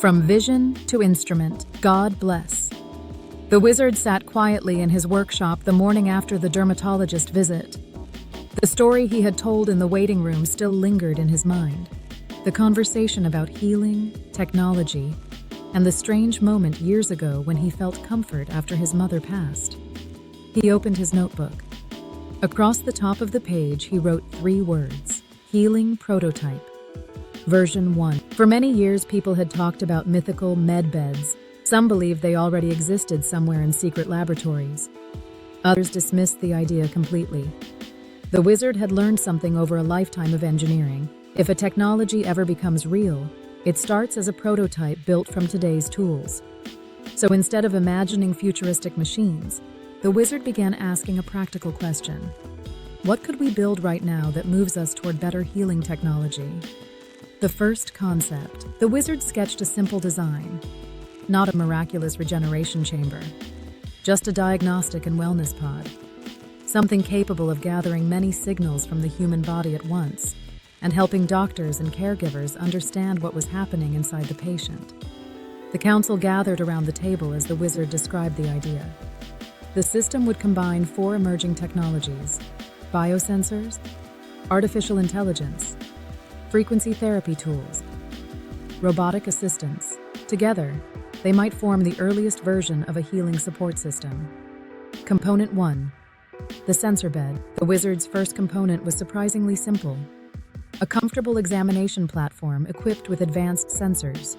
From vision to instrument, God bless. The wizard sat quietly in his workshop the morning after the dermatologist visit. The story he had told in the waiting room still lingered in his mind. The conversation about healing, technology, and the strange moment years ago when he felt comfort after his mother passed. He opened his notebook. Across the top of the page, he wrote 3 words: Healing Prototype. Version 1. For many years, people had talked about mythical med beds. Some believed they already existed somewhere in secret laboratories. Others dismissed the idea completely. The wizard had learned something over a lifetime of engineering. If a technology ever becomes real, it starts as a prototype built from today's tools. So instead of imagining futuristic machines, the wizard began asking a practical question. What could we build right now that moves us toward better healing technology? The first concept. The wizard sketched a simple design. Not a miraculous regeneration chamber, just a diagnostic and wellness pod. Something capable of gathering many signals from the human body at once and helping doctors and caregivers understand what was happening inside the patient. The council gathered around the table as the wizard described the idea. The system would combine 4 emerging technologies: biosensors, artificial intelligence, frequency therapy tools, robotic assistance. Together, they might form the earliest version of a healing support system. Component 1. The sensor bed. The wizard's first component was surprisingly simple. A comfortable examination platform equipped with advanced sensors.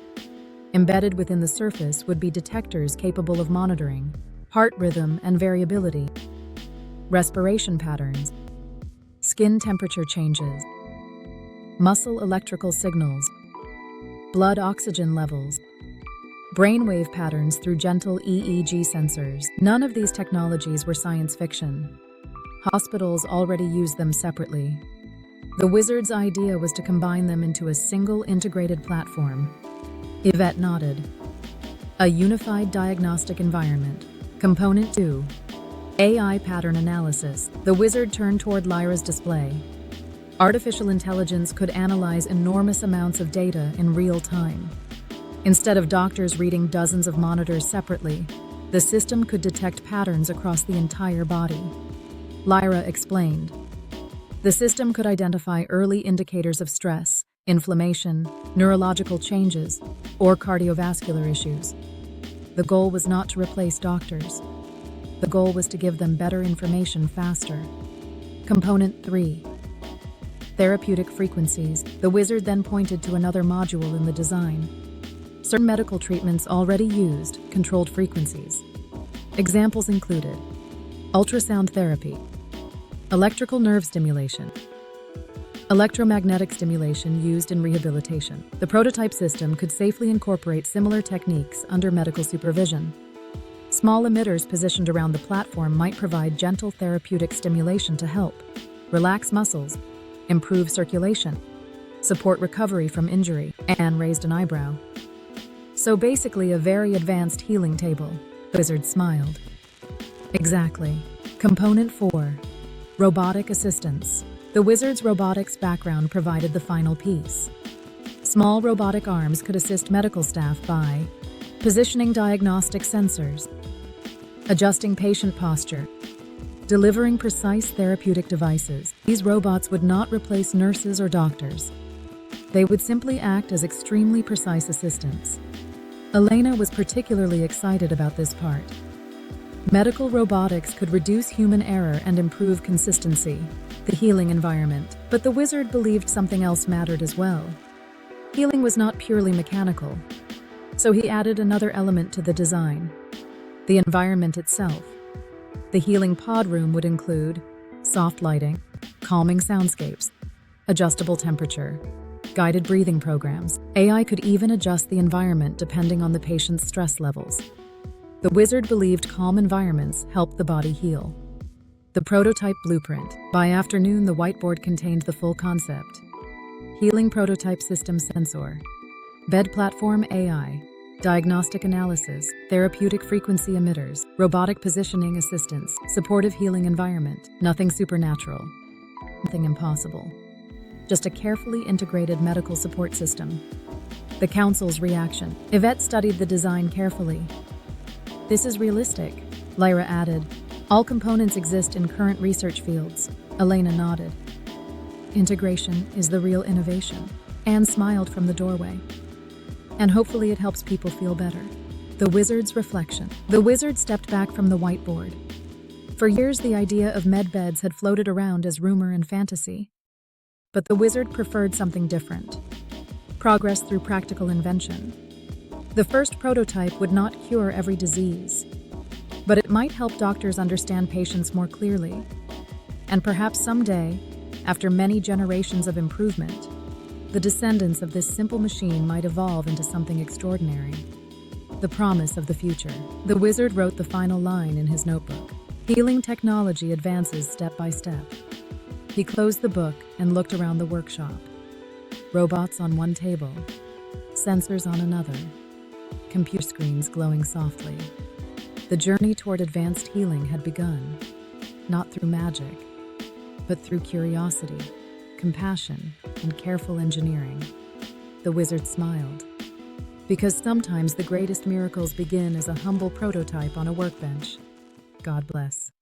Embedded within the surface would be detectors capable of monitoring heart rhythm and variability, respiration patterns, skin temperature changes, muscle electrical signals, blood oxygen levels, brainwave patterns through gentle EEG sensors. None of these technologies were science fiction. Hospitals already used them separately. The wizard's idea was to combine them into a single integrated platform. Yvette nodded. A unified diagnostic environment. Component 2. AI pattern analysis. The wizard turned toward Lyra's display. Artificial intelligence could analyze enormous amounts of data in real time. Instead of doctors reading dozens of monitors separately, the system could detect patterns across the entire body. Lyra explained. The system could identify early indicators of stress, inflammation, neurological changes, or cardiovascular issues. The goal was not to replace doctors. The goal was to give them better information faster. Component 3. Therapeutic Frequencies. The wizard then pointed to another module in the design. Certain medical treatments already used controlled frequencies. Examples included ultrasound therapy, electrical nerve stimulation, electromagnetic stimulation used in rehabilitation. The prototype system could safely incorporate similar techniques under medical supervision. Small emitters positioned around the platform might provide gentle therapeutic stimulation to help relax muscles, improve circulation, support recovery from injury, and raised an eyebrow. So basically a very advanced healing table. The wizard smiled. Exactly. Component 4. Robotic Assistance. The wizard's robotics background provided the final piece. Small robotic arms could assist medical staff by positioning diagnostic sensors, adjusting patient posture, delivering precise therapeutic devices. These robots would not replace nurses or doctors. They would simply act as extremely precise assistants. Elena was particularly excited about this part. Medical robotics could reduce human error and improve consistency, the healing environment. But the wizard believed something else mattered as well. Healing was not purely mechanical, so he added another element to the design: the environment itself. The healing pod room would include soft lighting, calming soundscapes, adjustable temperature, guided breathing programs. AI could even adjust the environment depending on the patient's stress levels. The wizard believed calm environments helped the body heal. The prototype blueprint. By afternoon, the whiteboard contained the full concept. Healing prototype system sensor, bed platform AI, diagnostic analysis, therapeutic frequency emitters, robotic positioning assistance, supportive healing environment. Nothing supernatural, nothing impossible. Just a carefully integrated medical support system. The council's reaction. Yvette studied the design carefully. "This is realistic," Lyra added. "All components exist in current research fields." Elena nodded. "Integration is the real innovation." Anne smiled from the doorway. "And hopefully it helps people feel better." The wizard's reflection. The wizard stepped back from the whiteboard. For years, the idea of med beds had floated around as rumor and fantasy. But the wizard preferred something different. Progress through practical invention. The first prototype would not cure every disease, but it might help doctors understand patients more clearly. And perhaps someday, after many generations of improvement, the descendants of this simple machine might evolve into something extraordinary. The promise of the future. The wizard wrote the final line in his notebook. Healing technology advances step by step. He closed the book and looked around the workshop. Robots on one table, sensors on another, computer screens glowing softly. The journey toward advanced healing had begun, not through magic, but through curiosity, compassion, and careful engineering. The wizard smiled. Because sometimes the greatest miracles begin as a humble prototype on a workbench. God bless.